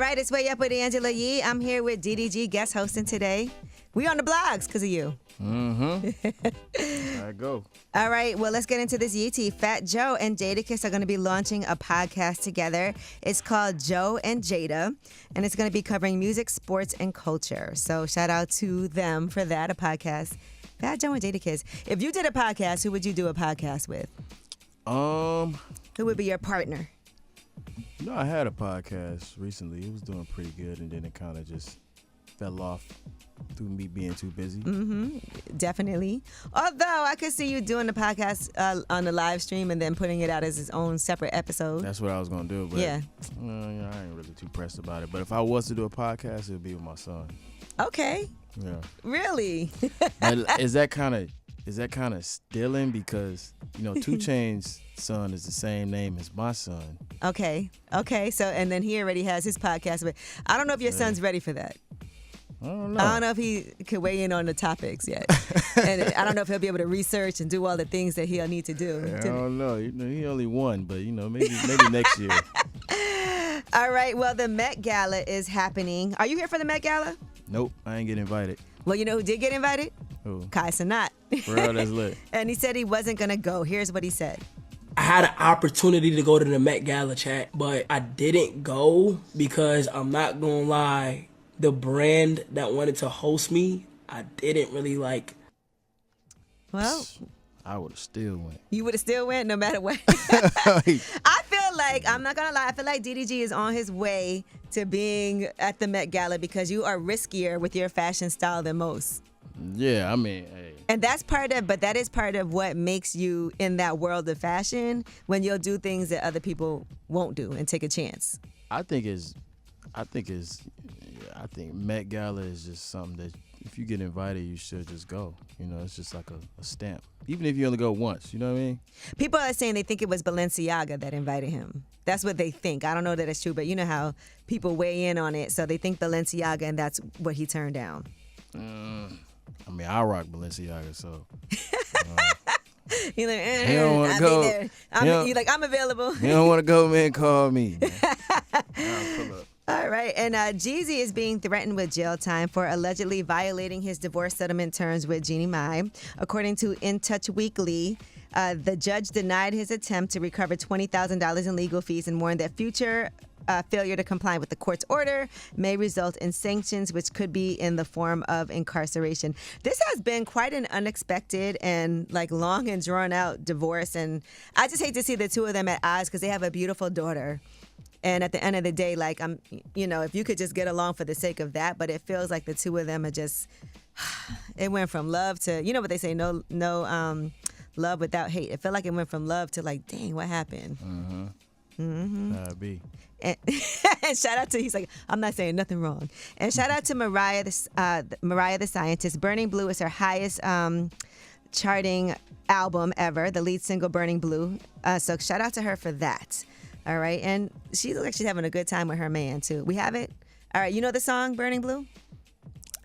right, it's Way Up with Angela Yee. I'm here with DDG guest hosting today. We on the blogs because of you. I go. All right, well, let's get into this Yee tea. Fat Joe and Jada Kiss are going to be launching a podcast together. It's called Joe and Jada, and it's going to be covering music, sports, and culture. So shout out to them for that, a podcast. Fat Joe and Jada Kiss. If you did a podcast, who would you do a podcast with? Who would be your partner? No, I had a podcast recently. It was doing pretty good, and then it kind of just fell off through me being too busy. Definitely. Although I could see you doing the podcast on the live stream and then putting it out as its own separate episode. That's what I was going to do, but yeah, I ain't really too pressed about it. But if I was to do a podcast, it would be with my son. Okay. Yeah. Really? Is that kind of stealing? Because, 2 Chainz's son is the same name as my son. Okay. So, and then he already has his podcast. But I don't know if your son's ready for that. I don't know. I don't know if he could weigh in on the topics yet. And I don't know if he'll be able to research and do all the things that he'll need to do. I don't know. He only won, but, maybe next year. All right. Well, the Met Gala is happening. Are you here for the Met Gala? Nope, I ain't get invited. Well, you know who did get invited? Who? Cenat. For real, that's lit. And he said he wasn't going to go. Here's what he said. I had an opportunity to go to the Met Gala, chat, but I didn't go because I'm not going to lie, the brand that wanted to host me, I didn't really like. Well, I would have still went. You would have still went no matter what? I feel like, I'm not going to lie, I feel like DDG is on his way to being at the Met Gala because you are riskier with your fashion style than most. Yeah, I mean, hey. And that is part of what makes you in that world of fashion, when you'll do things that other people won't do and take a chance. I think Met Gala is just something that if you get invited, you should just go. It's just like a stamp. Even if you only go once, you know what I mean? People are saying they think it was Balenciaga that invited him. That's what they think. I don't know that it's true, but you know how people weigh in on it. So they think Balenciaga, and that's what he turned down. I mean, I rock Balenciaga, so. He's like, he don't want to go. He's like, I'm available. You don't want to go, man, call me. I'll pull up. All right, and Jeezy is being threatened with jail time for allegedly violating his divorce settlement terms with Jeannie Mai. According to In Touch Weekly, the judge denied his attempt to recover $20,000 in legal fees and warned that future failure to comply with the court's order may result in sanctions, which could be in the form of incarceration. This has been quite an unexpected and long and drawn out divorce, and I just hate to see the two of them at odds because they have a beautiful daughter. And at the end of the day, if you could just get along for the sake of that, but it feels like the two of them are just, it went from love to, what they say, no love without hate. It felt like it went from love to dang, what happened? That'd be. And shout out to, he's like, I'm not saying nothing wrong. And shout out to Mariah the Scientist. Burning Blue is her highest charting album ever, the lead single Burning Blue. So shout out to her for that. All right. And she looks like she's having a good time with her man, too. We have it? All right. You know the song, Burning Blue?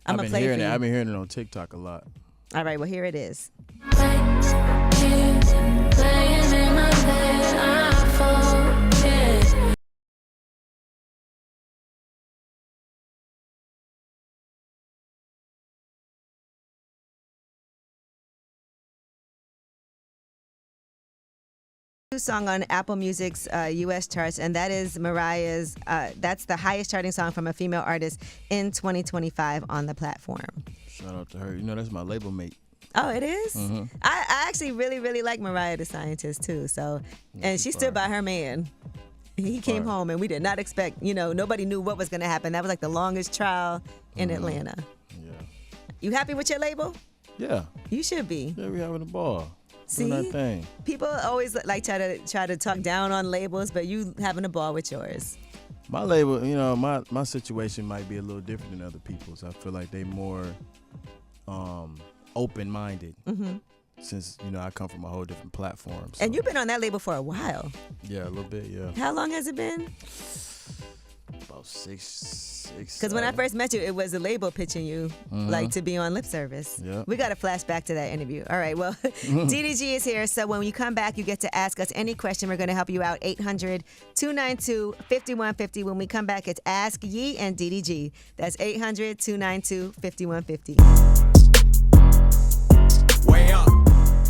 I've been hearing it on TikTok a lot. All right. Well, here it is. Song on Apple Music's U.S. charts, and that is Mariah's. That's the highest charting song from a female artist in 2025 on the platform. Shout out to her. That's my label mate. Oh, it is? Mm-hmm. I actually really, really like Mariah the Scientist too. So, and she stood by her man. He came home, and we did not expect. Nobody knew what was going to happen. That was like the longest trial in Atlanta. Yeah. You happy with your label? Yeah. You should be. Yeah, we having a ball. See, that thing. People always try to talk down on labels, but you having a ball with yours. My label, my situation might be a little different than other people's. I feel like they more open-minded. Since I come from a whole different platform. So. And you've been on that label for a while. Yeah, a little bit. Yeah. How long has it been? about six. Because when I first met you, it was a label pitching you like to be on Lip Service. Yep. We got to flash back to that interview. All right, well, DDG is here, so when you come back, you get to ask us any question. We're going to help you out. 800-292-5150. When we come back, it's Ask Ye and DDG. That's 800-292-5150.